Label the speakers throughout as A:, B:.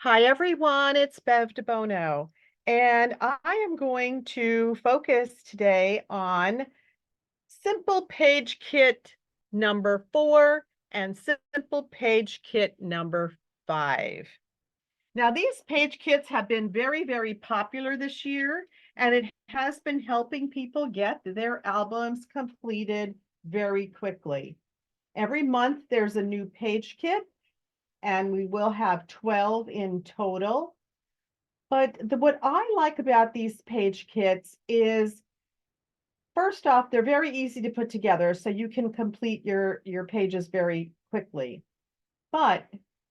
A: Hi, everyone. It's Bev DeBono, and I am going to focus today on Simple Page Kit number 4 and Simple Page Kit number 5. Now, these page kits have been very, very popular this year, and it has been helping people get their albums completed very quickly. Every month, there's a new page kit, and we will have 12 in total. But what I like about these page kits is, first off, they're very easy to put together, so you can complete your pages very quickly. But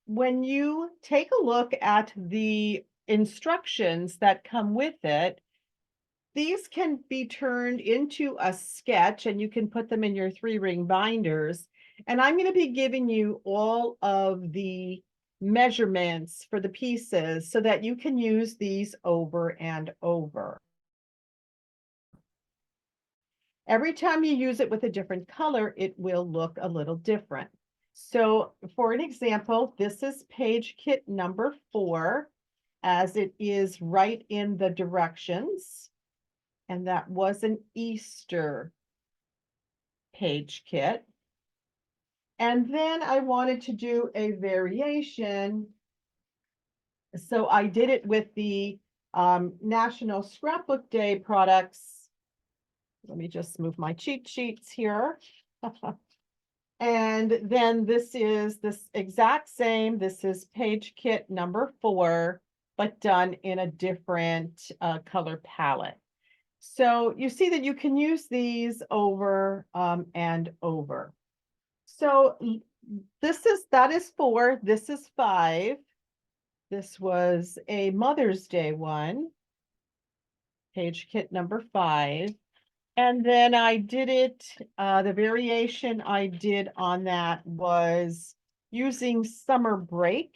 A: when you take a look at the instructions that come with it, these can be turned into a sketch, and you can put them in your 3-ring binders. And I'm going to be giving you all of the measurements for the pieces so that you can use these over and over. Every time you use it with a different color, it will look a little different. So for an example, this is page kit number 4, as it is right in the directions. And that was an Easter page kit. And then I wanted to do a variation. So I did it with the National Scrapbook Day products. Let me just move my cheat sheets here. And then this is this exact same. This is page kit number 4, but done in a different color palette. So you see that you can use these over and over. So that is 4, this is 5. This was a Mother's Day one, page kit number 5. And then I did it, the variation I did on that was using summer break.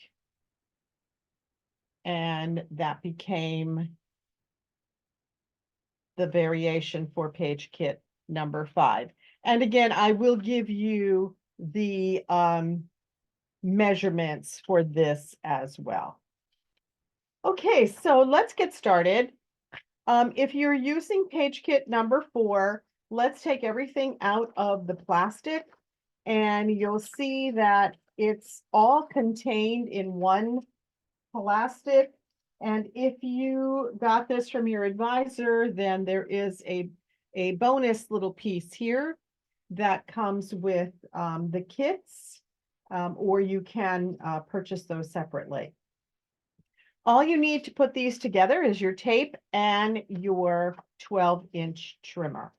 A: And that became the variation for page kit number 5. And again, I will give you the measurements for this as well. Okay, so let's get started. If you're using page kit number 4, let's take everything out of the plastic, and you'll see that it's all contained in one plastic. And if you got this from your advisor, then there is a bonus little piece here that comes with the kits, or you can purchase those separately. All you need to put these together is your tape and your 12-inch trimmer.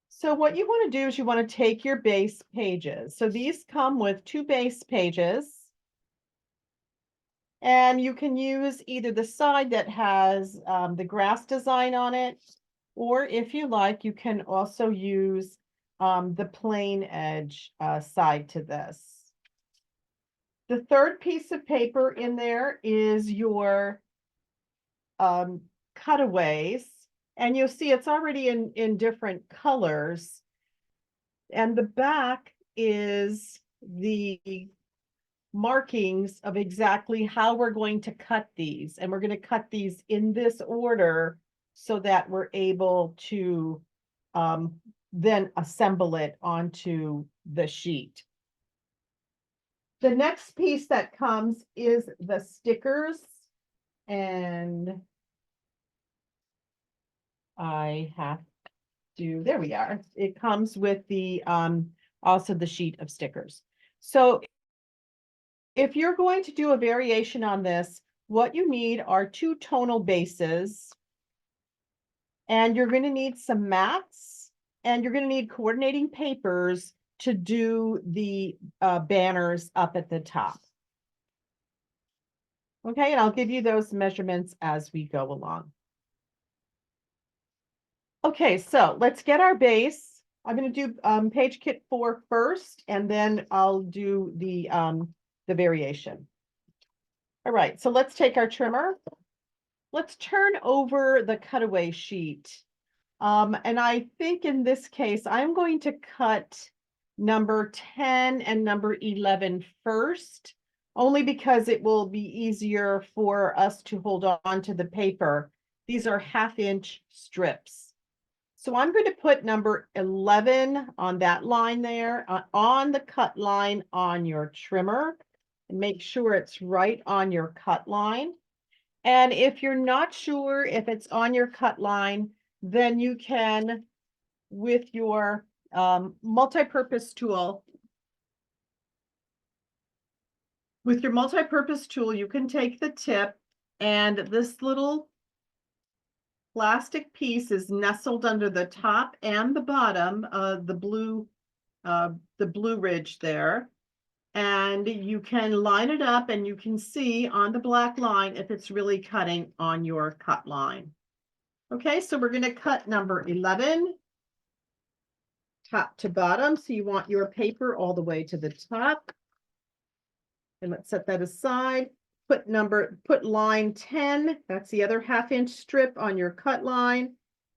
A: So what you want to do is you want to take your base pages. So these come with 2 base pages. And you can use either the side that has the grass design on it, or if you like, you can also use the plain edge side to this. The third piece of paper in there is your cutaways, and you'll see it's already in different colors. And the back is the markings of exactly how we're going to cut these. And we're going to cut these in this order so that we're able to then assemble it onto the sheet. The next piece that comes is the stickers, and I have to, there we are. It comes with the also the sheet of stickers. So if you're going to do a variation on this, what you need are 2 tonal bases, and you're going to need some mats, and you're going to need coordinating papers to do the banners up at the top. Okay, and I'll give you those measurements as we go along. Okay, so let's get our base. I'm going to do page kit 4 first, and then I'll do the variation. All right, so let's take our trimmer. Let's turn over the cutaway sheet. And I think in this case, I'm going to cut number 10 and number 11 first, only because it will be easier for us to hold on to the paper. These are 1/2-inch strips. So I'm going to put number 11 on that line there, on the cut line on your trimmer, and make sure it's right on your cut line. And if you're not sure if it's on your cut line, then you can, with your multi-purpose tool, you can take the tip, and this little plastic piece is nestled under the top and the bottom of the blue ridge there. And you can line it up and you can see on the black line if it's really cutting on your cut line. Okay, so we're going to cut number 11 top to bottom. So you want your paper all the way to the top. And let's set that aside. Put line 10, that's the other 1/2-inch strip on your cut line.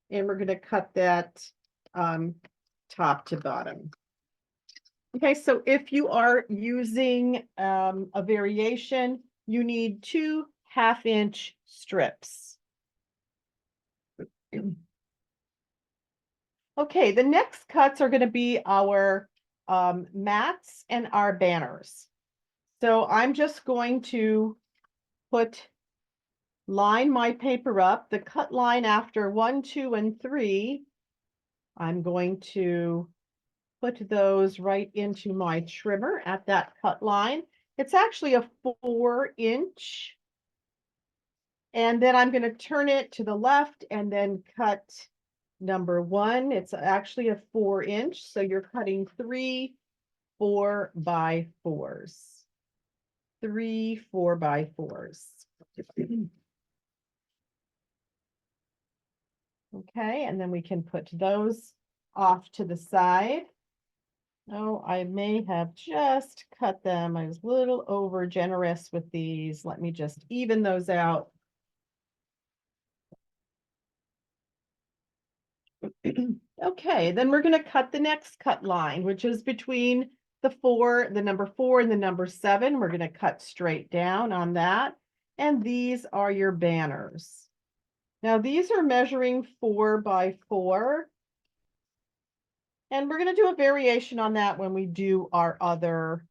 A: And we're going to cut that top to bottom. Okay, so if you are using a variation, you need 2 1/2-inch strips. Okay, the next cuts are going to be our mats and our banners. So I'm just going to line my paper up, the cut line after 1, 2, and 3. I'm going to put those right into my trimmer at that cut line. It's actually a 4-inch. And then I'm going to turn it to the left and then cut number 1. It's actually a 4-inch. So you're cutting 3 4x4s. 3 4x4s. Okay, and then we can put those off to the side. Oh, I may have just cut them. I was a little over generous with these. Let me just even those out. Okay, then we're going to cut the next cut line, which is between the number 4 and the number 7. We're going to cut straight down on that. And these are your banners. Now these are measuring 4x4. And we're going to do a variation on that when we do our other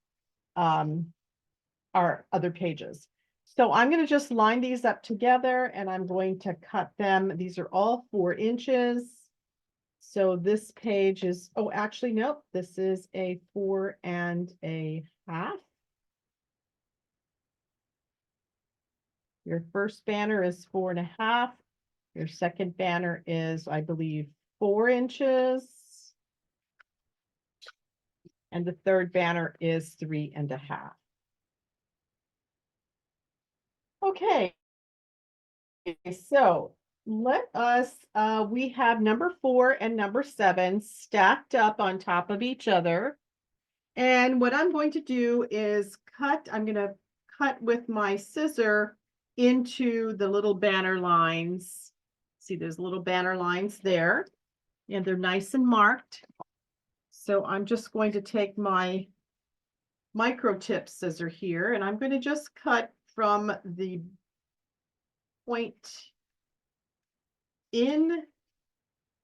A: pages. So I'm going to just line these up together and I'm going to cut them. These are all 4 inches. So this page is, oh, actually, nope, this is a 4 1/2. Your first banner is 4 1/2. Your second banner is, I believe, 4 inches. And the third banner is 3 1/2. Okay, so let us, we have number 4 and number 7 stacked up on top of each other. And what I'm going to do is I'm going to cut with my scissor into the little banner lines. See, there's little banner lines there, and they're nice and marked. So I'm just going to take my micro tip scissor here, and I'm going to just cut from the point in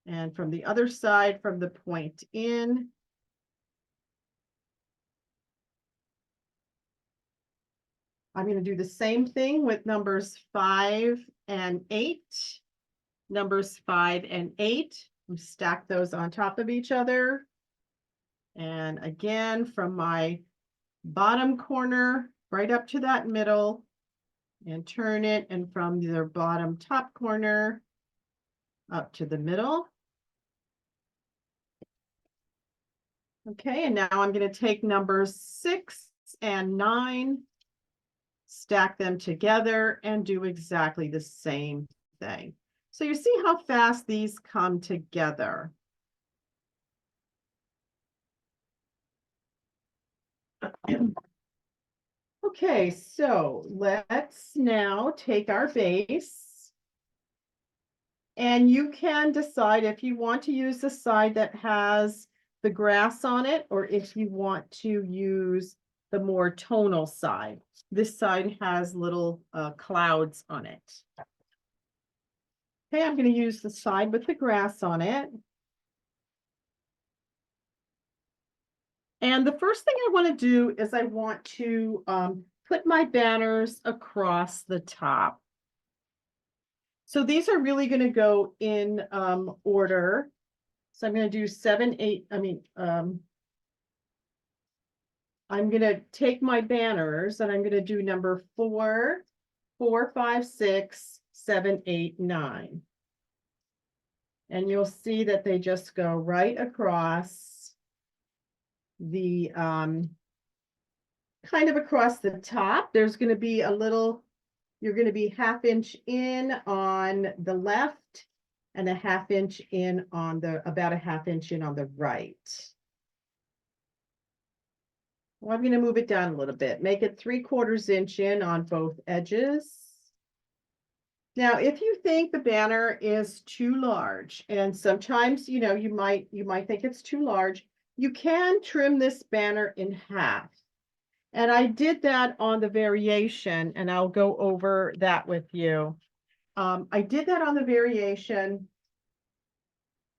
A: and from the other side from the point in. I'm going to do the same thing with numbers 5 and 8. Numbers 5 and 8. We stack those on top of each other. And again, from my bottom corner right up to that middle, and turn it, and from the bottom top corner up to the middle. Okay, and now I'm going to take numbers 6 and 9, stack them together, and do exactly the same thing. So you see how fast these come together. Okay, so let's now take our base, and you can decide if you want to use the side that has the grass on it, or if you want to use the more tonal side. This side has little clouds on it. Okay, I'm going to use the side with the grass on it. And the first thing I want to do is I want to put my banners across the top. So these are really going to go in order. So I'm going to do 7, 8, I'm going to take my banners and I'm going to do number 4, 4, 5, 6, 7, 8, 9. And you'll see that they just go right across the kind of across the top. There's going to be a little, you're going to be 1/2 inch in on the left and a 1/2 inch in on the, about a 1/2 inch in on the right. Well, I'm going to move it down a little bit, make it 3/4 inch in on both edges. Now, if you think the banner is too large, and sometimes, you know, you might think it's too large, you can trim this banner in half. And I did that on the variation, and I'll go over that with you. I did that on the variation.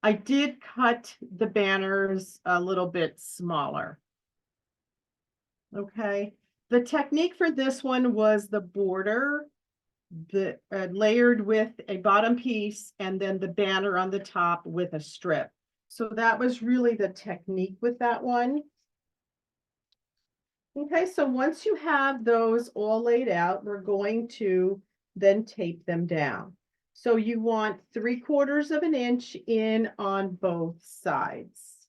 A: I did cut the banners a little bit smaller. Okay. The technique for this one was the border, the layered with a bottom piece, and then the banner on the top with a strip. So that was really the technique with that one. Okay, so once you have those all laid out, we're going to then tape them down. So you want 3/4 inch in on both sides.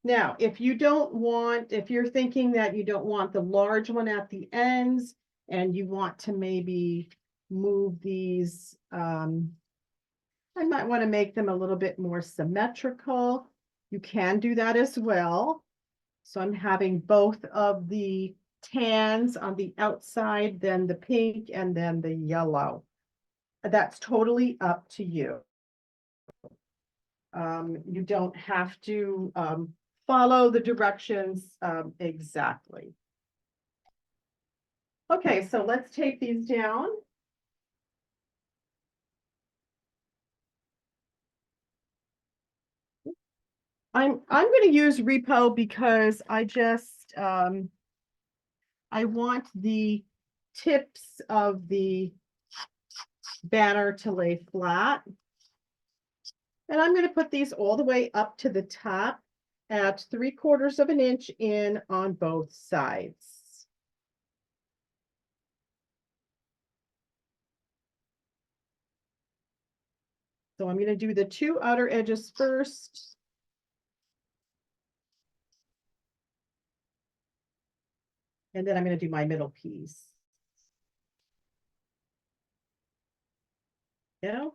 A: Now, if you don't want, if you're thinking that you don't want the large one at the ends and you want to maybe move these, I might want to make them a little bit more symmetrical. You can do that as well. So I'm having both of the tans on the outside, then the pink, and then the yellow. That's totally up to you. You don't have to follow the directions exactly. Okay, so let's tape these down. I'm going to use repo because I just I want the tips of the banner to lay flat. And I'm going to put these all the way up to the top at 3/4 inch in on both sides. So I'm going to do the 2 outer edges first. And then I'm going to do my middle piece. Yeah.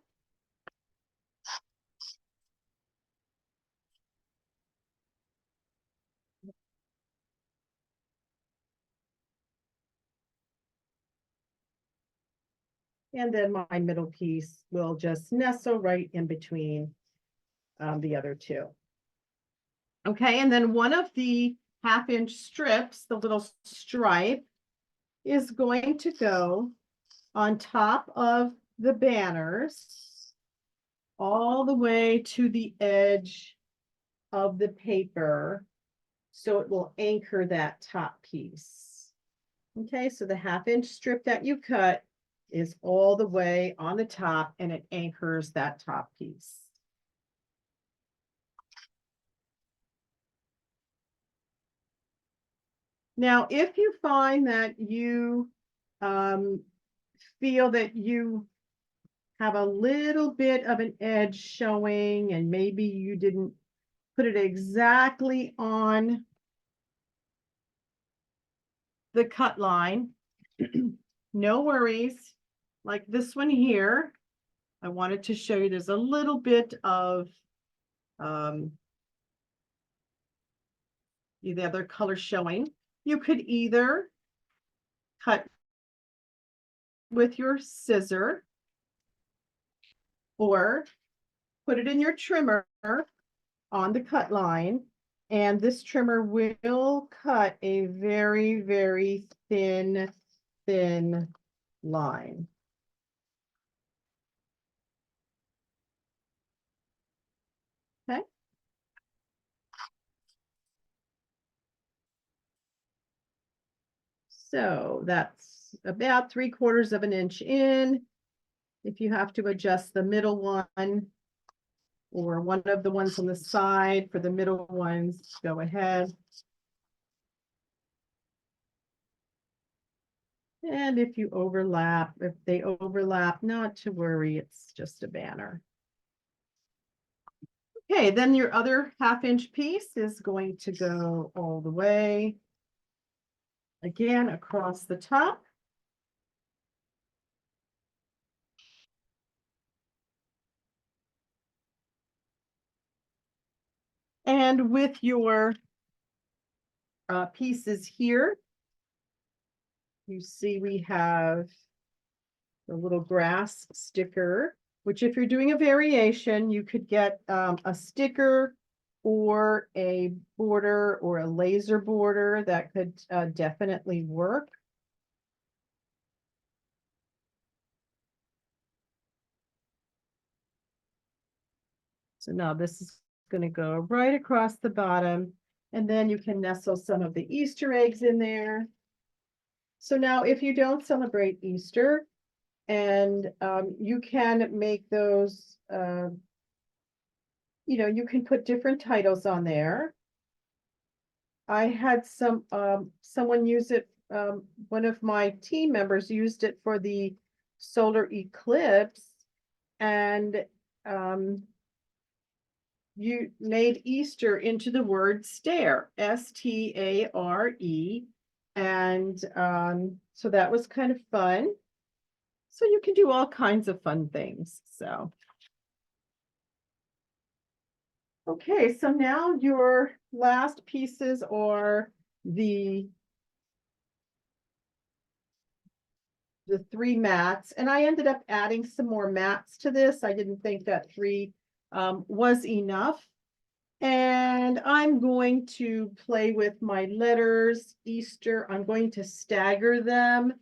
A: And then my middle piece will just nestle right in between the other two. Okay, and then one of the 1/2 inch strips, the little stripe, is going to go on top of the banners all the way to the edge of the paper, so it will anchor that top piece. Okay, so the 1/2 inch strip that you cut is all the way on the top and it anchors that top piece. Now, if you find that you feel that you have a little bit of an edge showing and maybe you didn't put it exactly on the cut line, no worries. Like this one here, I wanted to show you there's a little bit of the other color showing. You could either cut with your scissor or put it in your trimmer on the cut line And this trimmer will cut a very, very thin line. Okay. So that's about 3/4 of an inch in. If you have to adjust the middle one or one of the ones on the side for the middle ones, go ahead. And if you overlap, if they overlap, not to worry, it's just a banner. Okay, then your other 1/2 inch piece is going to go all the way again across the top. And with your pieces here, you see we have the little grass sticker, which if you're doing a variation, you could get a sticker or a border or a laser border that could definitely work. So now this is going to go right across the bottom, and then you can nestle some of the Easter eggs in there. So now if you don't celebrate Easter, and you can make those, you can put different titles on there. I had someone use it, one of my team members used it for the solar eclipse, and you made Easter into the word stare, S-T-A-R-E. And so that was kind of fun. So you can do all kinds of fun things. So, okay, so now your last pieces are the 3 mats, and I ended up adding some more mats to this. I didn't think that 3 was enough. And I'm going to play with my letters, Easter. I'm going to stagger them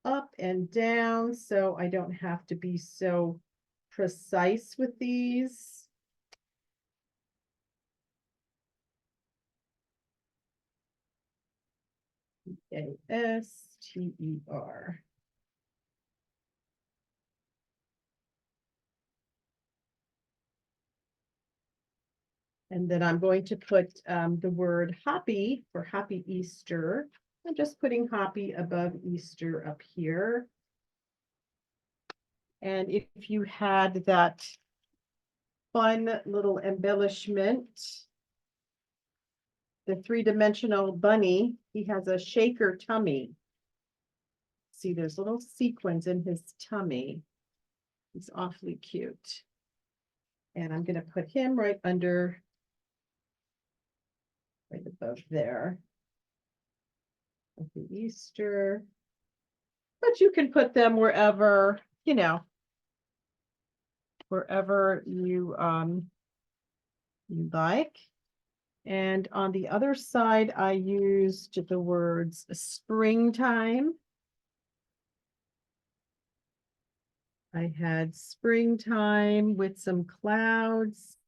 A: up and down so I don't have to be so precise with these. A-S-T-E-R. And then I'm going to put the word happy for happy Easter. I'm just putting happy above Easter up here. And if you had that fun little embellishment, the 3-dimensional bunny, he has a shaker tummy. See, there's little sequins in his tummy. He's awfully cute. And I'm going to put him right under, right above there. With the Easter. But you can put them wherever, wherever you like. And on the other side, I used the words springtime. I had springtime with some clouds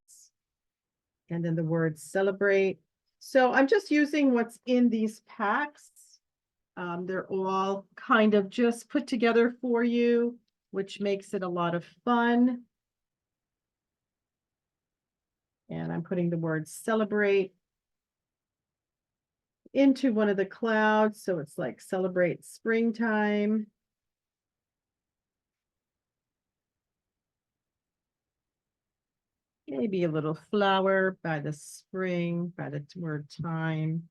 A: and then the word celebrate. So I'm just using what's in these packs. They're all kind of just put together for you, which makes it a lot of fun. And I'm putting the word celebrate into one of the clouds. So it's like celebrate springtime. Maybe a little flower by the spring, by the word time.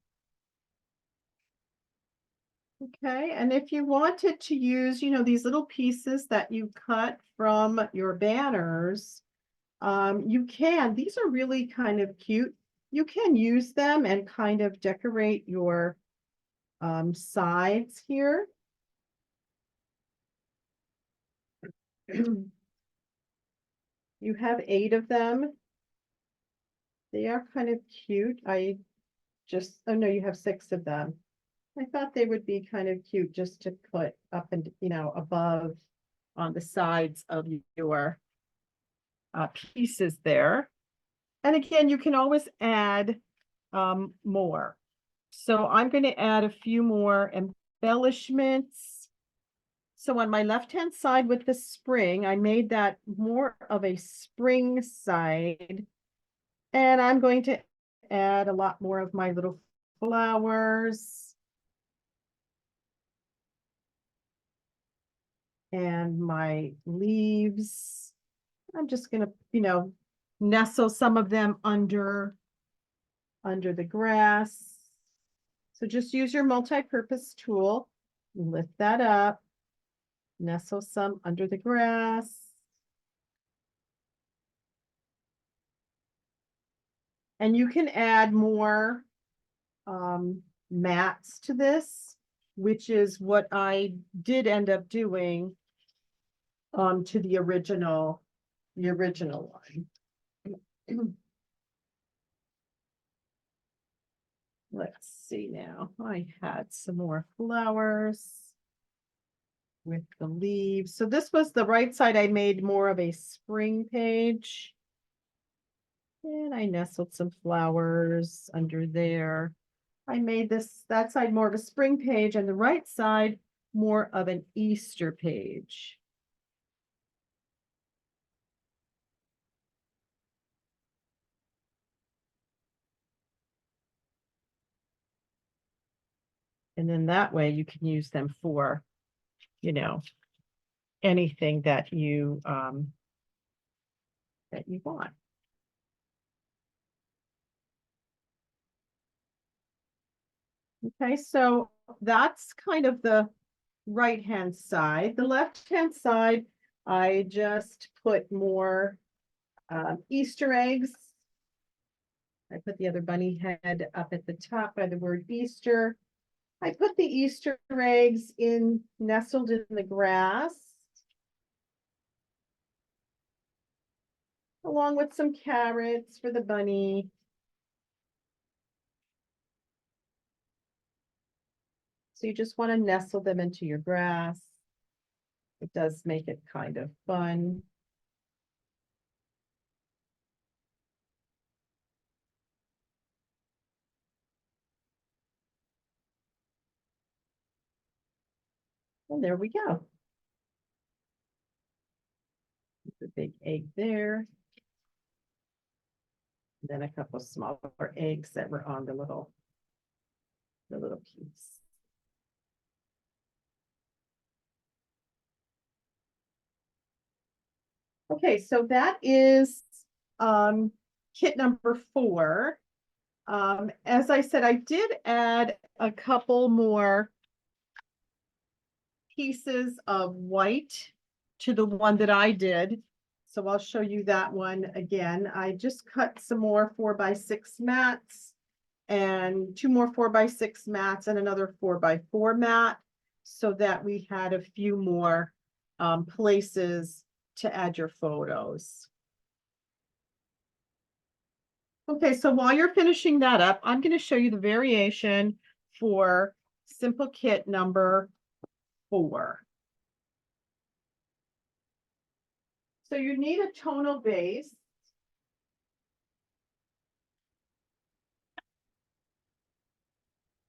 A: Okay, and if you wanted to use, these little pieces that you cut from your banners, you can. These are really kind of cute. You can use them and kind of decorate your sides here. You have 8 of them. They are kind of cute. Oh no, you have 6 of them. I thought they would be kind of cute just to put up and, above on the sides of your pieces there. And again, you can always add more. So I'm going to add a few more embellishments. So on my left-hand side with the spring, I made that more of a spring side. And I'm going to add a lot more of my little flowers and my leaves. I'm just going to, nestle some of them under the grass. So just use your multi-purpose tool, lift that up, nestle some under the grass. And you can add more mats to this, which is what I did end up doing to the original one. Let's see now. I had some more flowers with the leaves. So this was the right side. I made more of a spring page. And I nestled some flowers under there. I made that side more of a spring page and the right side more of an Easter page. And then that way you can use them for, anything that you want. Okay, so that's kind of the right-hand side. The left-hand side, I just put more Easter eggs. I put the other bunny head up at the top by the word Easter. I put the Easter eggs nestled in the grass, along with some carrots for the bunny. So you just want to nestle them into your grass. It does make it kind of fun. And there we go. The big egg there. And then a couple of smaller eggs that were on the little piece. Okay, so that is kit number 4. As I said, I did add a couple more pieces of white to the one that I did. So I'll show you that one again. I just cut some more 4x6 mats and 2 more 4x6 mats and another 4x4 mat so that we had a few more places to add your photos. Okay, so while you're finishing that up, I'm going to show you the variation for simple kit number 4. So you need a tonal base.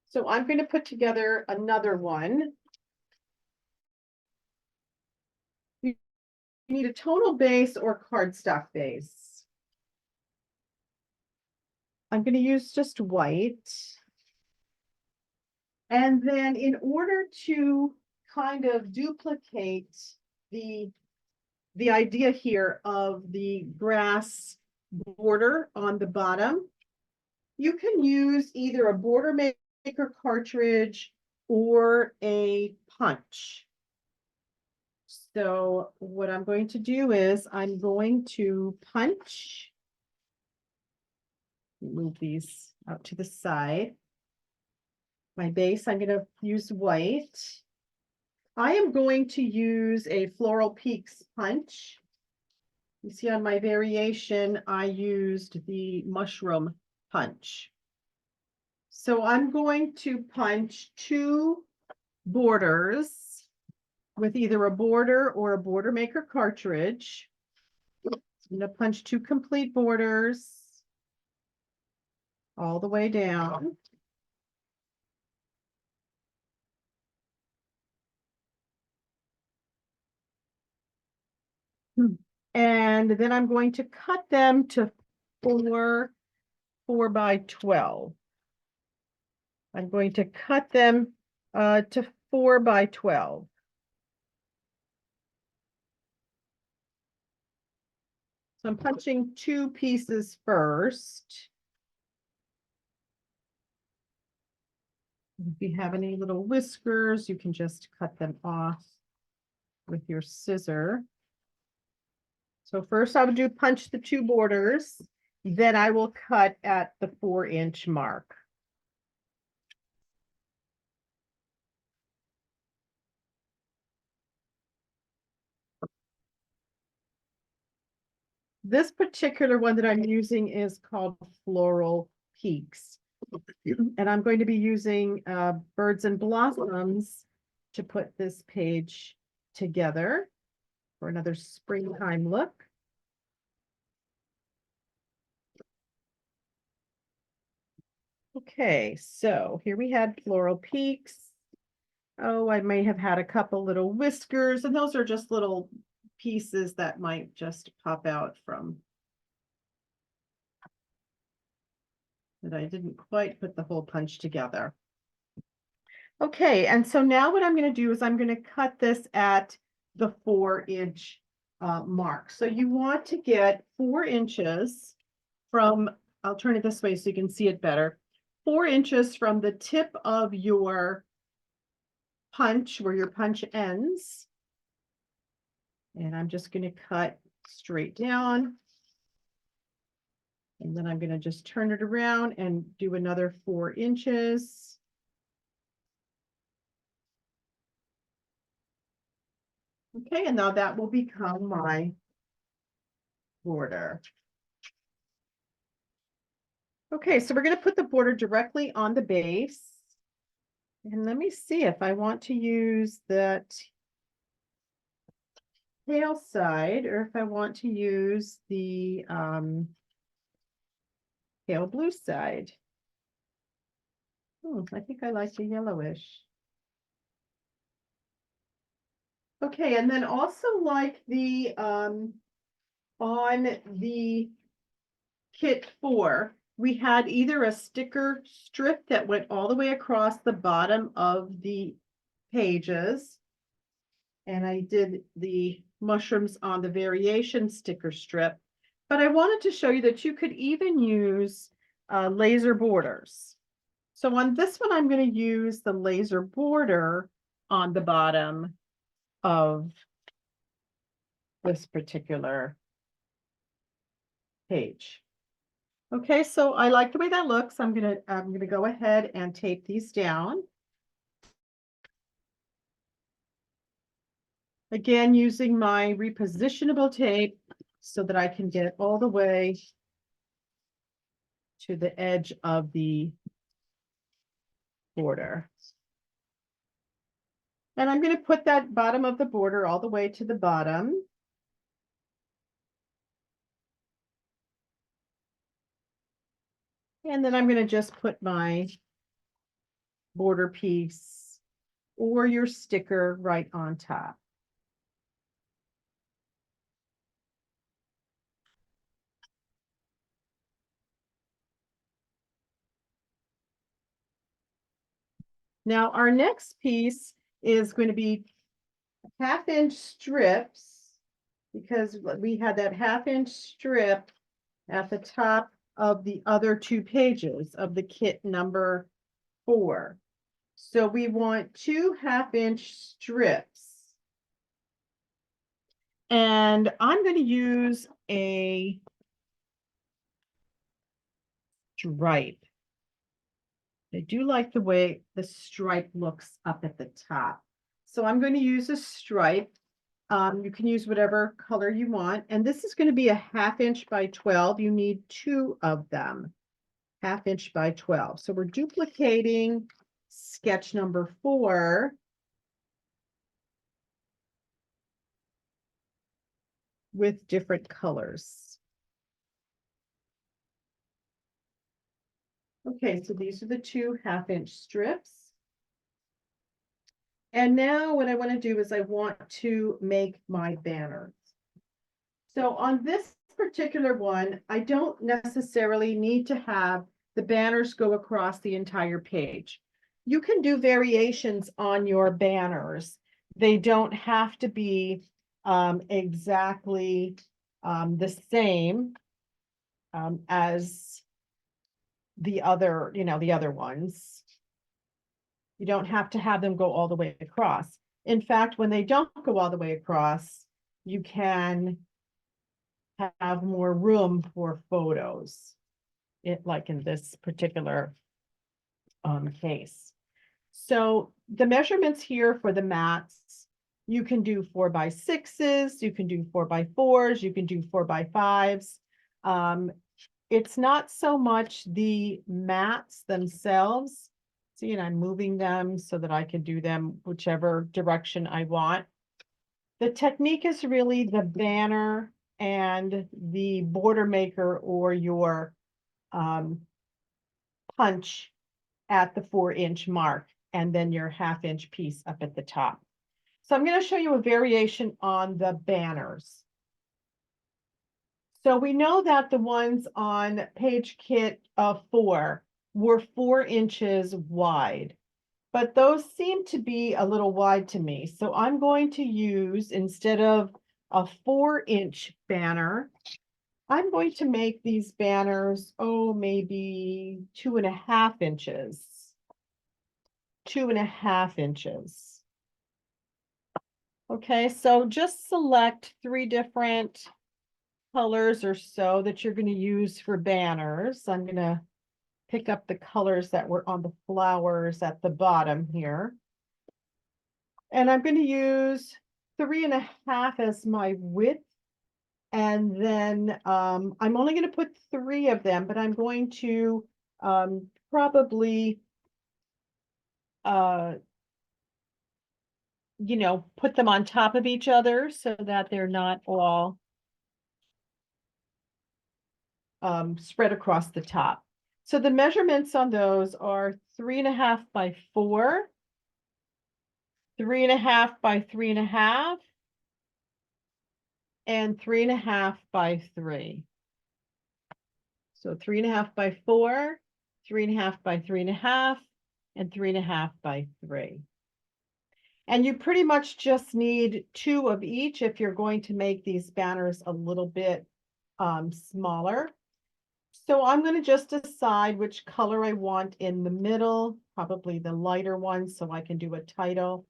A: So I'm going to put together another one. You need a tonal base or cardstock base. I'm going to use just white. And then in order to kind of duplicate the idea here of the grass border on the bottom, you can use either a border maker cartridge or a punch. So what I'm going to do is I'm going to punch. Move these out to the side. My base, I'm going to use white. I am going to use a Floral Peaks punch. You see on my variation, I used the mushroom punch. So I'm going to punch 2 borders with either a border or a border maker cartridge. I'm going to punch 2 complete borders all the way down. And then I'm going to cut them to 4 by 12. I'm going to cut them to 4 by 12. So I'm punching 2 pieces first. If you have any little whiskers, you can just cut them off with your scissor. So first I would do punch the 2 borders, then I will cut at the 4-inch mark. This particular one that I'm using is called Floral Peaks. And I'm going to be using Birds and Blossoms to put this page together for another springtime look. Okay, so here we had Floral Peaks. Oh, I may have had a couple little whiskers, and those are just little pieces that might just pop out from that I didn't quite put the whole punch together. Okay, and so now what I'm going to do is I'm going to cut this at the 4-inch mark. So you want to get 4 inches from, I'll turn it this way so you can see it better, 4 inches from the tip of your punch where your punch ends. And I'm just going to cut straight down. And then I'm going to just turn it around and do another 4 inches. Okay, and now that will become my border. Okay, so we're going to put the border directly on the base. And let me see if I want to use that tail side or if I want to use the pale blue side. I think I like the yellowish. Okay, and then also like the on the kit 4, we had either a sticker strip that went all the way across the bottom of the pages, and I did the mushrooms on the variation sticker strip, but I wanted to show you that you could even use laser borders. So on this one, I'm going to use the laser border on the bottom of this particular page. Okay, so I like the way that looks. I'm gonna go ahead and tape these down. Again, using my repositionable tape so that I can get all the way to the edge of the border. And I'm going to put that bottom of the border all the way to the bottom. And then I'm going to just put my border piece or your sticker right on top. Now our next piece is going to be 1/2-inch strips because we had that 1/2-inch strip at the top of the other 2 pages of the kit number 4. So we want 2 1/2-inch strips. And I'm going to use a stripe. I do like the way the stripe looks up at the top. So I'm going to use a stripe. You can use whatever color you want. And this is going to be a 1/2 inch by 12. You need 2 of them, 1/2 inch by 12. So we're duplicating sketch number 4 with different colors. Okay, so these are the 2 1/2 inch strips. And now what I want to do is I want to make my banners. So on this particular one, I don't necessarily need to have the banners go across the entire page. You can do variations on your banners. They don't have to be exactly the same as the other, the other ones. You don't have to have them go all the way across. In fact, when they don't go all the way across, you can have more room for photos, like in this particular case. So the measurements here for the mats, you can do 4x6s, you can do 4x4s, you can do 4x5s. It's not so much the mats themselves. See, and I'm moving them so that I can do them whichever direction I want. The technique is really the banner and the border maker or your punch at the 4-inch mark, and then your 1/2 inch piece up at the top. So I'm going to show you a variation on the banners. So we know that the ones on page kit 4 were 4 inches wide, but those seem to be a little wide to me. So I'm going to use, instead of a 4-inch banner, I'm going to make these banners, maybe 2.5 inches. 2.5 inches. Okay, so just select 3 different colors or so that you're going to use for banners. I'm going to pick up the colors that were on the flowers at the bottom here. And I'm going to use 3.5 as my width. And then I'm only going to put 3 of them, but I'm going to probably put them on top of each other so that they're not all spread across the top. So the measurements on those are 3.5 by 4, 3.5 by 3.5, and 3.5 by 3. So 3.5 by 4, 3.5 by 3.5, and 3.5 by 3. And you pretty much just need 2 of each if you're going to make these banners a little bit smaller. So I'm going to just decide which color I want in the middle, probably the lighter one, so I can do a title.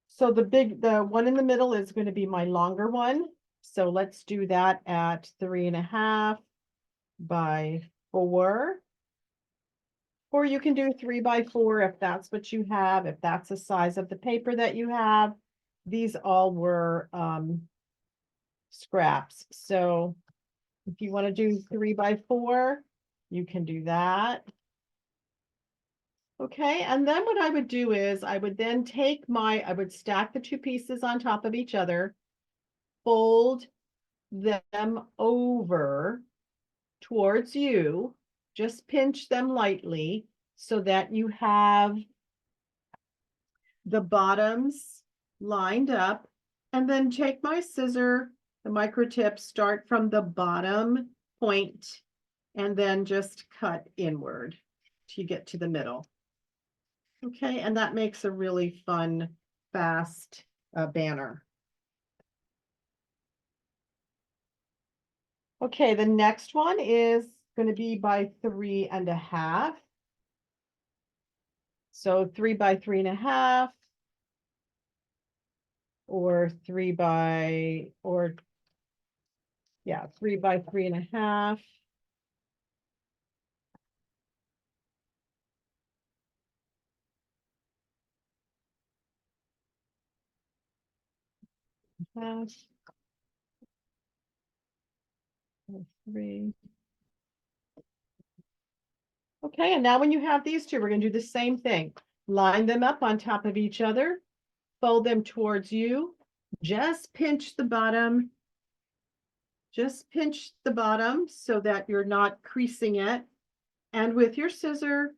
A: So the one in the middle is going to be my longer one. So let's do that at 3.5 by 4. Or you can do 3 by 4 if that's what you have, if that's the size of the paper that you have. These all were scraps. So if you want to do 3 by 4, you can do that. Okay, and then what I would do is I would then I would stack the 2 pieces on top of each other, fold them over towards you, just pinch them lightly so that you have the bottoms lined up, and then take my scissor, the micro tip, start from the bottom point, and then just cut inward till you get to the middle. Okay, and that makes a really fun, fast banner. Okay, the next one is going to be by 3.5. So 3 by 3.5, or 3 by 3.5. Three. Okay, and now when you have these two, we're going to do the same thing. Line them up on top of each other, fold them towards you, just pinch the bottom. Just pinch the bottom so that you're not creasing it. And with your scissor,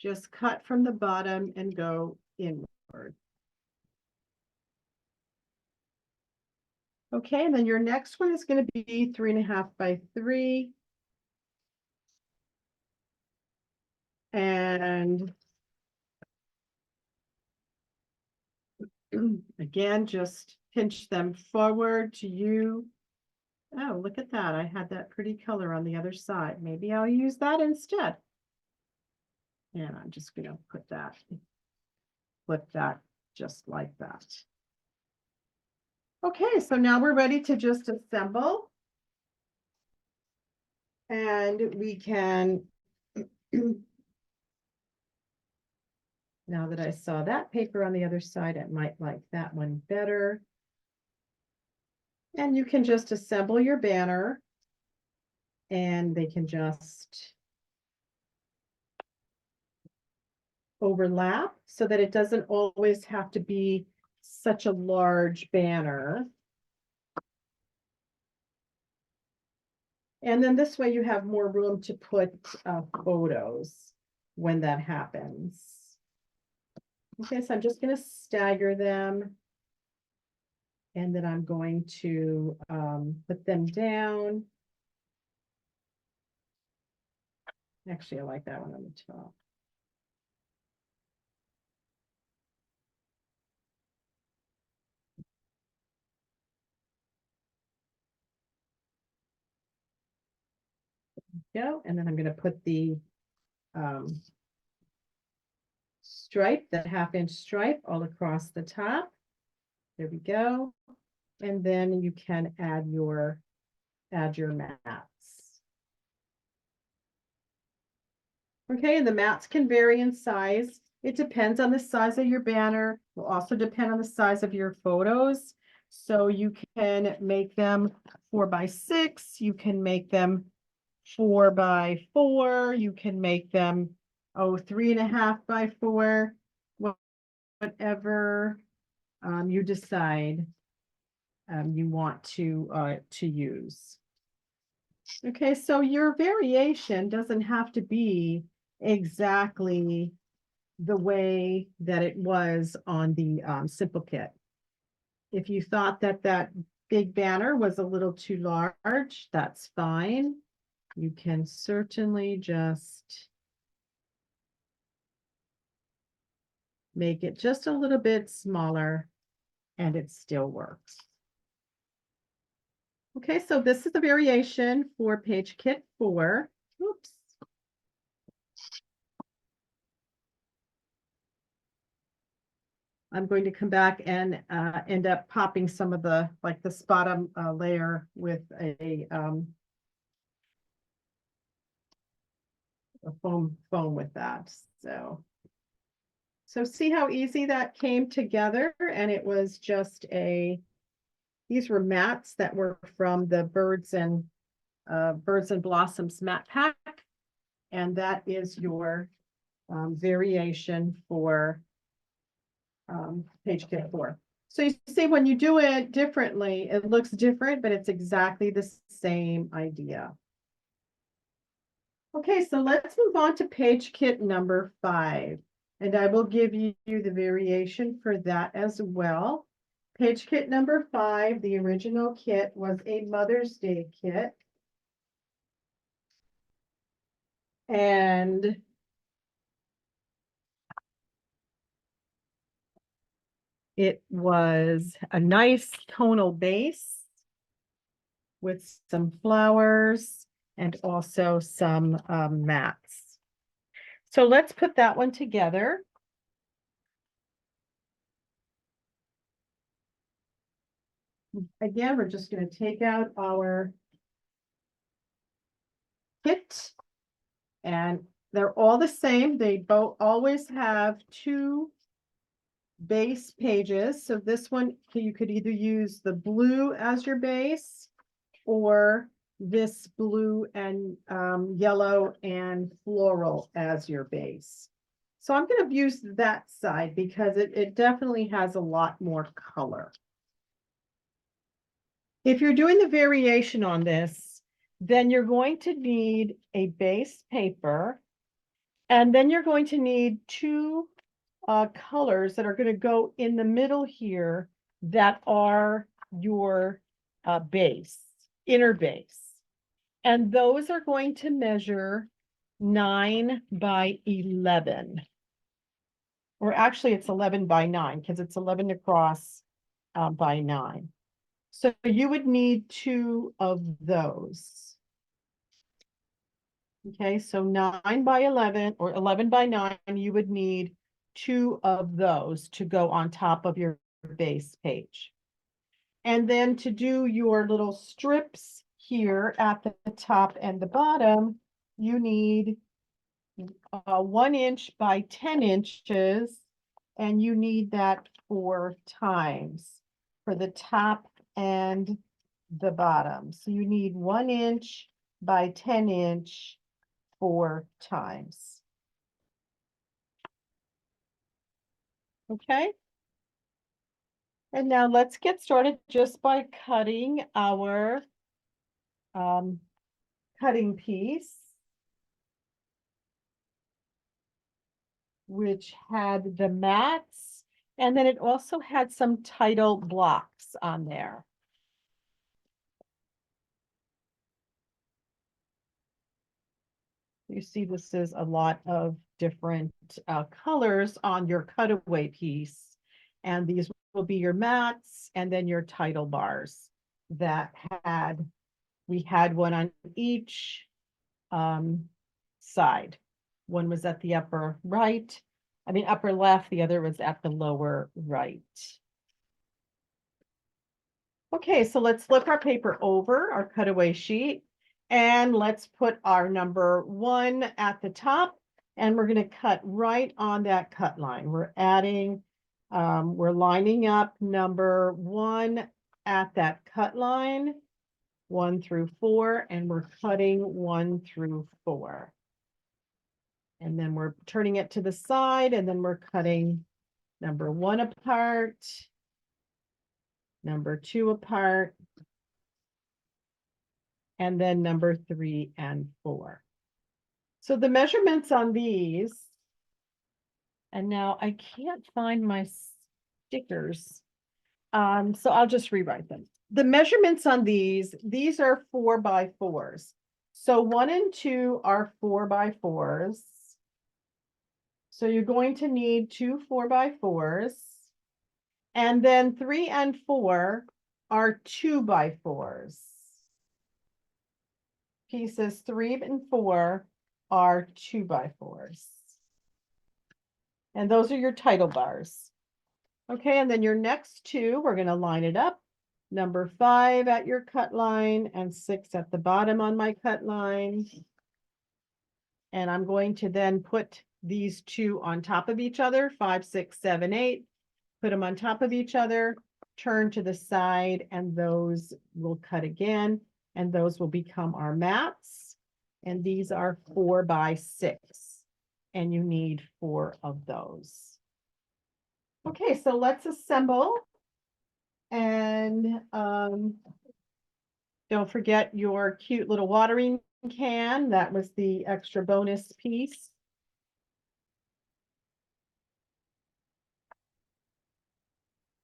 A: just cut from the bottom and go inward. Okay, and then your next one is going to be 3.5 by 3. And again, just pinch them forward to you. Oh, look at that. I had that pretty color on the other side. Maybe I'll use that instead. And I'm just going to flip that just like that. Okay, so now we're ready to just assemble. And we can, now that I saw that paper on the other side, I might like that one better. And you can just assemble your banner and they can just overlap so that it doesn't always have to be such a large banner. And then this way you have more room to put photos when that happens. Okay, so I'm just going to stagger them. And then I'm going to put them down. Actually, I like that one on the top. Go, and then I'm going to put the stripe, that 1/2-inch stripe all across the top. There we go. And then you can add your mats. Okay, and the mats can vary in size. It depends on the size of your banner. It will also depend on the size of your photos. So you can make them 4 by 6. You can make them 4 by 4. You can make them 3.5 by 4. Whatever you decide you want to use. Okay, so your variation doesn't have to be exactly the way that it was on the simple kit. If you thought that that big banner was a little too large, that's fine. You can certainly just make it just a little bit smaller and it still works. Okay, so this is the variation for page kit 4. Oops. I'm going to come back and end up popping some of the, like this bottom layer with a foam with that. So see how easy that came together, and it was just these were mats that were from the Birds and Blossoms mat pack, and that is your variation for page kit 4. So you see, when you do it differently, it looks different, but it's exactly the same idea. Okay, so let's move on to page kit number 5, and I will give you the variation for that as well. Page kit number 5, the original kit, was a Mother's Day kit. And it was a nice tonal base with some flowers and also some mats. So let's put that one together. Again, we're just going to take out our kit, and they're all the same. They both always have 2 base pages. So this one, you could either use the blue as your base or this blue and yellow and floral as your base. So I'm going to use that side because it definitely has a lot more color. If you're doing the variation on this, then you're going to need a base paper, and then you're going to need two colors that are going to go in the middle here that are your base, inner base. And those are going to measure 9 by 11. Or actually it's 11 by 9 because it's 11 across by 9. So you would need two of those. Okay, so 9 by 11 or 11 by 9, you would need two of those to go on top of your base page. And then to do your little strips here at the top and the bottom, you need 1 inch by 10 inches, and you need that 4 times for the top and the bottom. So you need 1 inch by 10 inch 4 times. Okay. And now let's get started just by cutting our cutting piece, which had the mats, and then it also had some title blocks on there. You see, this is a lot of different colors on your cutaway piece, and these will be your mats and then your title bars that we had one on each side. One was at the upper right, upper left, the other was at the lower right. Okay, so let's flip our paper over, our cutaway sheet, and let's put our number 1 at the top, and we're going to cut right on that cut line. We're lining up number 1 at that cut line, 1 through 4, and we're cutting 1 through 4. And then we're turning it to the side, and then we're cutting number 1 apart, number 2 apart, and then number 3 and 4. So the measurements on these, and now I can't find my stickers, so I'll just rewrite them. The measurements on these are 4 by 4s. So 1 and 2 are 4 by 4s. So you're going to need 2 4 by 4s. And then 3 and 4 are 2 by 4s. Pieces 3 and 4 are 2 by 4s. And those are your title bars. Okay, and then your next two, we're going to line it up. Number 5 at your cut line and 6 at the bottom on my cut line. And I'm going to then put these two on top of each other, 5, 6, 7, 8. Put them on top of each other, turn to the side, and those will cut again, and those will become our mats. And these are 4 by 6, and you need 4 of those. Okay, so let's assemble. And don't forget your cute little watering can. That was the extra bonus piece.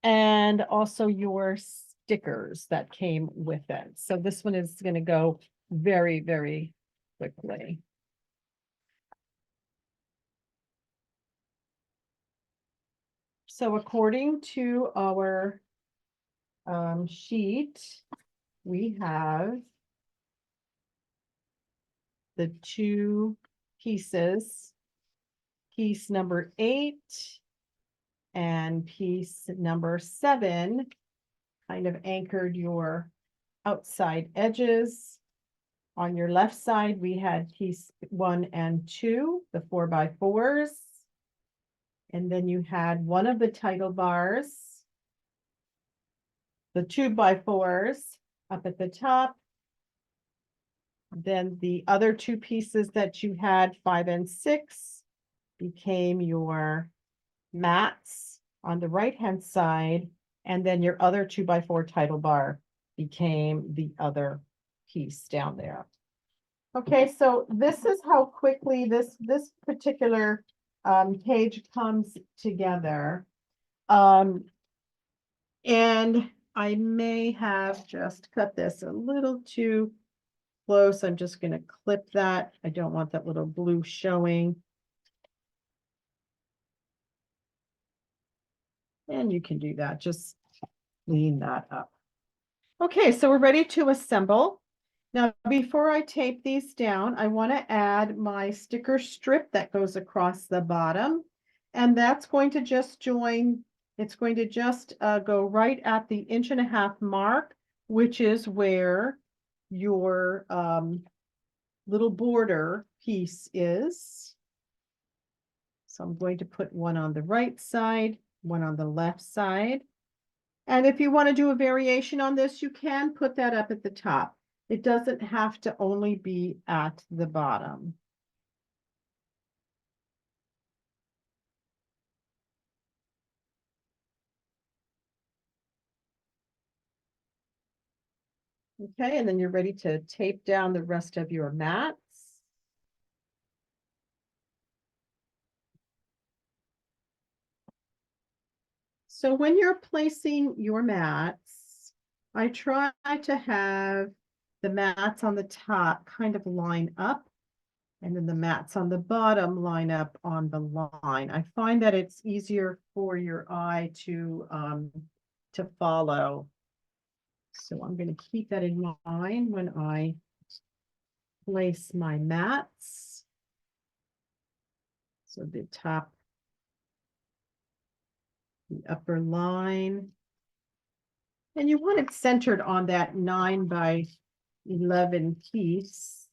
A: And also your stickers that came with it. So this one is going to go very, very quickly. So according to our sheet, we have the 2 pieces, piece number 8 and piece number 7 kind of anchored your outside edges. On your left side, we had piece 1 and 2, the 4 by 4s. And then you had one of the title bars, the 2x4s up at the top. Then the other two pieces that you had, 5 and 6, became your mats on the right-hand side. And then your other 2x4 title bar became the other piece down there. Okay, so this is how quickly this particular page comes together. And I may have just cut this a little too close. I'm just going to clip that. I don't want that little blue showing. And you can do that. Just clean that up. Okay, so we're ready to assemble. Now, before I tape these down, I want to add my sticker strip that goes across the bottom. And that's going to just join, it's going to just go right at the 1.5 inch mark, which is where your little border piece is. So I'm going to put one on the right side, one on the left side. And if you want to do a variation on this, you can put that up at the top. It doesn't have to only be at the bottom. Okay, and then you're ready to tape down the rest of your mats. So when you're placing your mats, I try to have the mats on the top kind of line up, and then the mats on the bottom line up on the line. I find that it's easier for your eye to follow. So I'm going to keep that in mind when I place my mats. So the top, the upper line. And you want it centered on that 9x11 piece.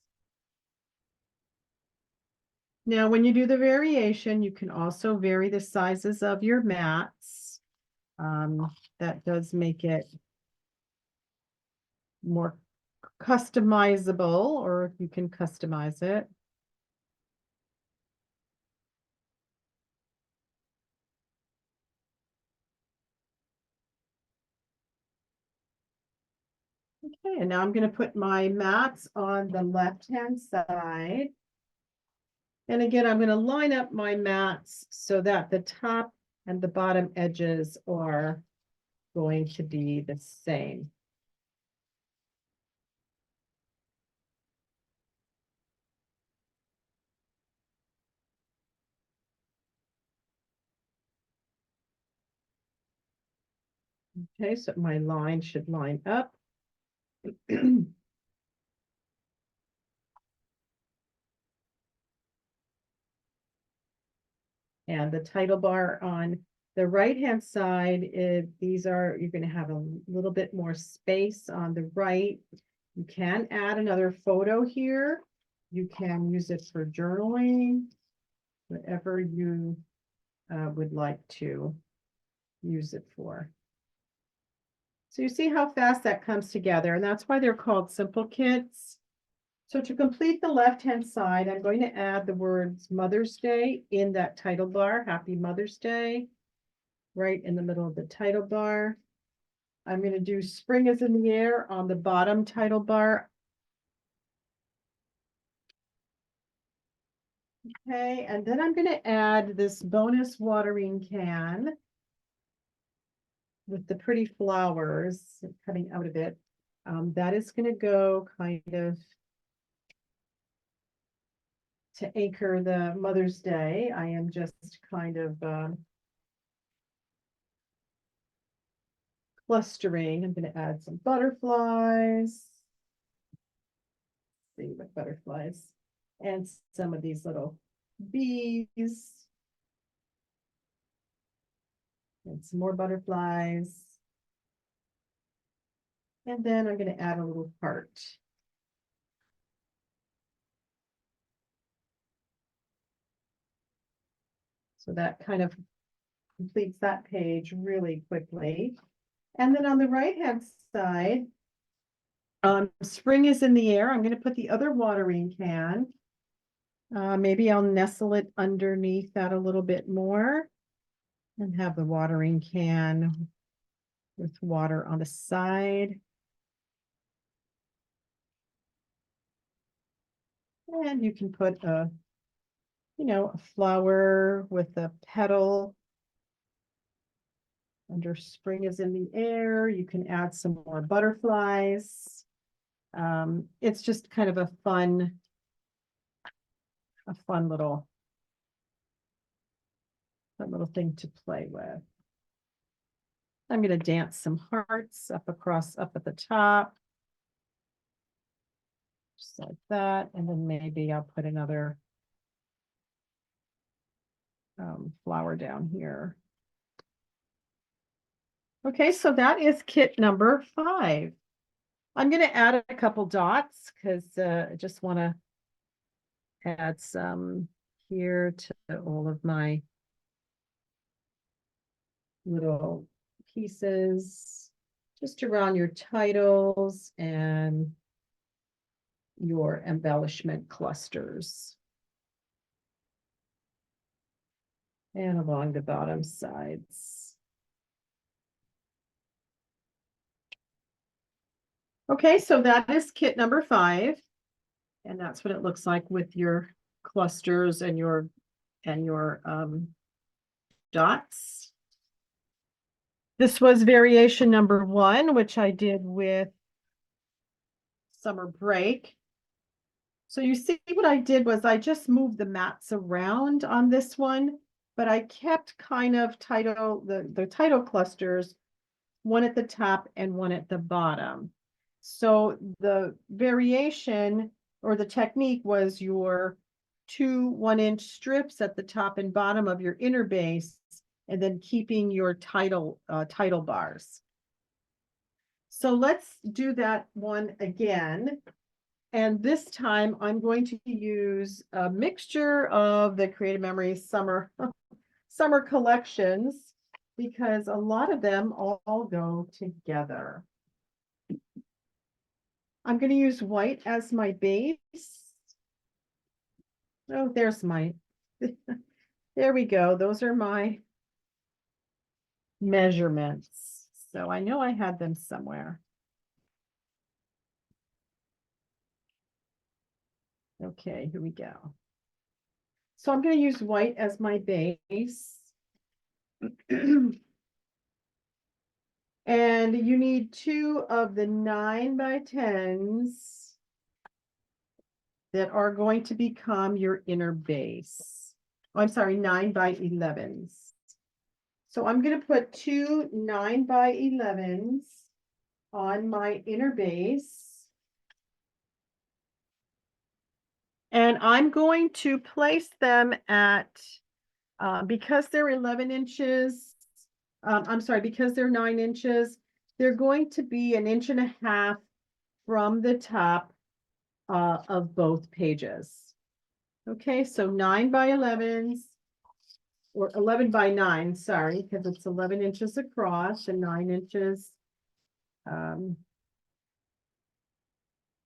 A: Now, when you do the variation, you can also vary the sizes of your mats. That does make it more customizable, or you can customize it. Okay, and now I'm going to put my mats on the left-hand side. And again, I'm going to line up my mats so that the top and the bottom edges are going to be the same. Okay, so my line should line up. And the title bar on the right-hand side, you're going to have a little bit more space on the right. You can add another photo here. You can use it for journaling, whatever you would like to use it for. So you see how fast that comes together, and that's why they're called simple kits. So to complete the left-hand side, I'm going to add the words Mother's Day in that title bar, Happy Mother's Day, right in the middle of the title bar. I'm going to do Spring is in the Air on the bottom title bar. Okay, and then I'm going to add this bonus watering can with the pretty flowers coming out of it. That is going to go kind of to anchor the Mother's Day. I am just kind of clustering. I'm going to add some butterflies. See what butterflies and some of these little bees and some more butterflies. And then I'm going to add a little heart. So that kind of completes that page really quickly. And then on the right-hand side, spring is in the air. I'm going to put the other watering can. Maybe I'll nestle it underneath that a little bit more and have the watering can with water on the side. And you can put a flower with a petal under spring is in the air. You can add some more butterflies. It's just kind of a fun little thing to play with. I'm going to dance some hearts up at the top. Just like that. And then maybe I'll put another flower down here. Okay, so that is kit number 5. I'm going to add a couple dots because I just want to add some here to all of my little pieces, just around your titles and your embellishment clusters. And along the bottom sides. Okay, so that is kit number 5. And that's what it looks like with your clusters and your dots. This was variation number 1, which I did with summer break. So you see what I did was I just moved the mats around on this one, but I kept kind of the title clusters, one at the top and one at the bottom. So the variation or the technique was your 2 1-inch strips at the top and bottom of your inner base, and then keeping your title bars. So let's do that one again. And this time I'm going to use a mixture of the Creative Memories summer collections, because a lot of them all go together. I'm going to use white as my base. Oh, there's my, there we go. Those are my measurements. So I know I had them somewhere. Okay, here we go. So I'm going to use white as my base. And you need 2 of the 9x10s that are going to become your inner base. Oh, I'm sorry, 9x11s. So I'm going to put 2 9x11s on my inner base. And I'm going to place them at, because they're 11 inches, I'm sorry, because they're 9 inches, they're going to be 1.5 inches from the top of both pages. Okay, so 9x11s, or 11x9, sorry, because it's 11 inches across and 9 inches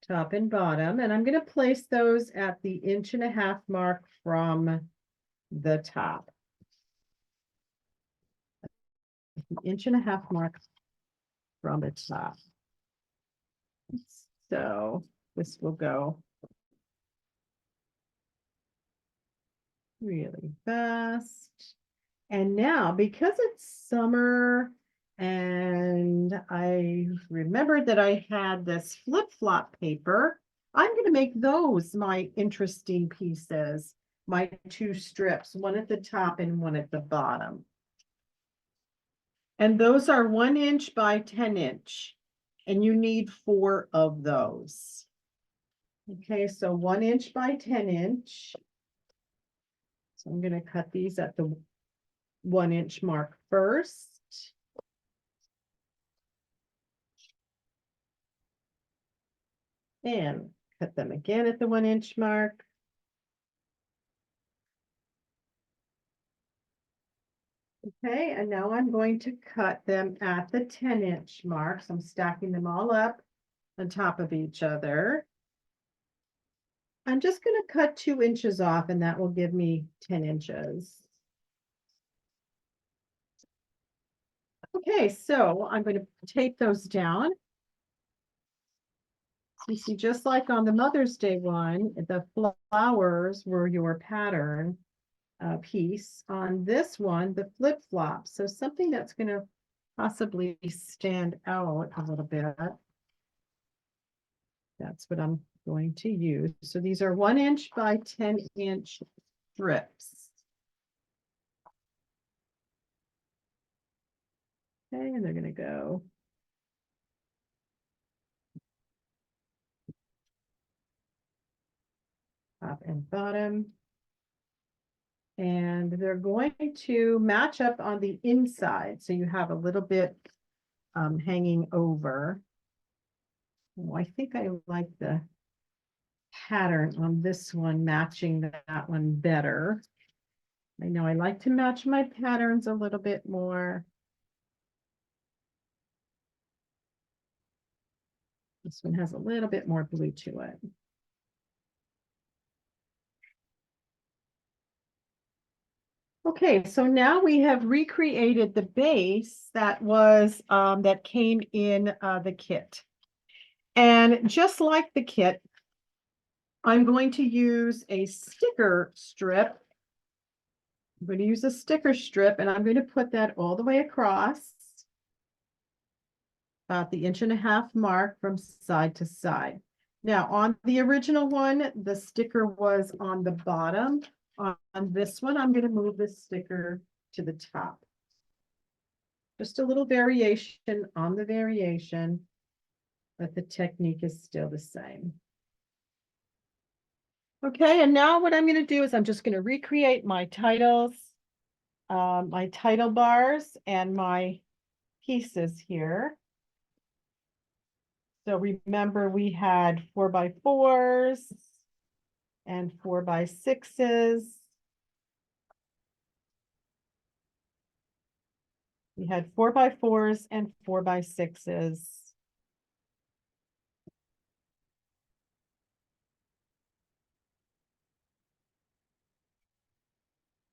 A: top and bottom. And I'm going to place those at the 1.5 inch mark from the top. The 1.5 inch mark from the top. So this will go really fast. And now, because it's summer and I remembered that I had this flip-flop paper, I'm going to make those my interesting pieces, my 2 strips, one at the top and one at the bottom. And those are 1 inch by 10 inch. And you need 4 of those. Okay, so 1 inch by 10 inch. So I'm going to cut these at the 1 inch mark first. And cut them again at the 1 inch mark. Okay, and now I'm going to cut them at the 10-inch mark. So I'm stacking them all up on top of each other. I'm just going to cut 2 inches off, and that will give me 10 inches. Okay, so I'm going to tape those down. So you see, just like on the Mother's Day one, the flowers were your pattern piece. On this one, the flip-flops. So something that's going to possibly stand out a little bit. That's what I'm going to use. So these are 1-inch by 10-inch strips. Okay, and they're going to go top and bottom. And they're going to match up on the inside. So you have a little bit hanging over. Oh, I think I like the pattern on this one matching that one better. I know I like to match my patterns a little bit more. This one has a little bit more blue to it. Okay, so now we have recreated the base that was that came in the kit. And just like the kit, I'm going to use a sticker strip. I'm going to use a sticker strip, and I'm going to put that all the way across, about the 1.5 inch mark from side to side. Now, on the original one, the sticker was on the bottom. On this one, I'm going to move the sticker to the top. Just a little variation on the variation, but the technique is still the same. Okay, and now what I'm going to do is I'm just going to recreate my titles, my title bars, and my pieces here. So remember, we had 4x4s and 4x6s. We had 4x4s and 4x6s.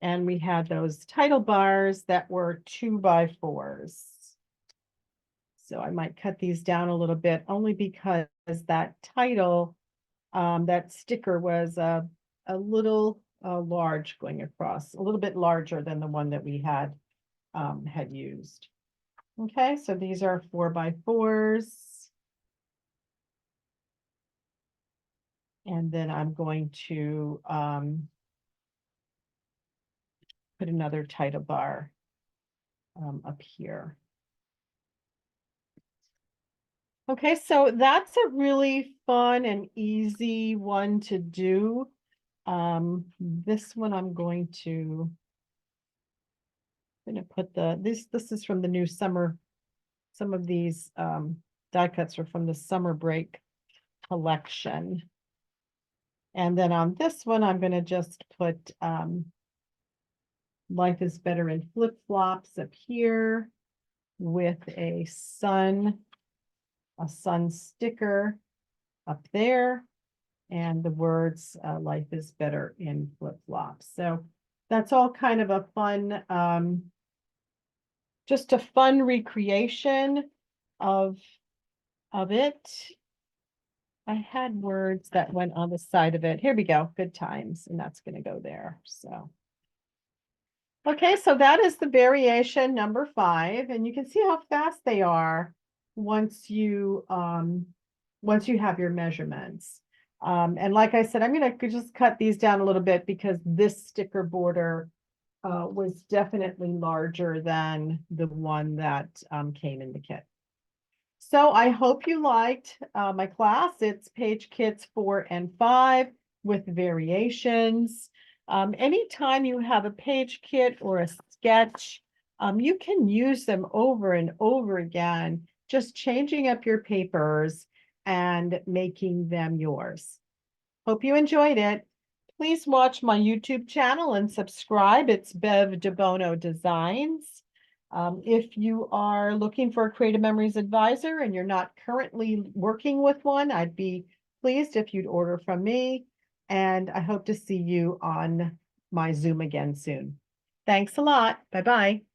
A: And we had those title bars that were 2x4s. So I might cut these down a little bit only because that title, that sticker was a little large going across, a little bit larger than the one that we had used. Okay, so these are 4x4s. And then I'm going to put another title bar up here. Okay, so that's a really fun and easy one to do. This one I'm going to put this is from the new summer. Some of these die cuts are from the summer break collection. And then on this one, I'm going to just put Life is Better in flip-flops up here with a sun sticker up there, and the words Life is Better in flip-flops. So that's all kind of a fun, just a fun recreation of it. I had words that went on the side of it. Here we go, good times, and that's going to go there. So, okay, so that is the variation number 5, and you can see how fast they are once you have your measurements. And like I said, I'm going to just cut these down a little bit because this sticker border was definitely larger than the one that came in the kit. So I hope you liked my class. It's page kits 4 and 5 with variations. Anytime you have a page kit or a sketch, you can use them over and over again, just changing up your papers and making them yours. Hope you enjoyed it. Please watch my YouTube channel and subscribe. It's Bev DeBono Designs. If you are looking for a Creative Memories advisor and you're not currently working with one, I'd be pleased if you'd order from me. And I hope to see you on my Zoom again soon. Thanks a lot. Bye-bye.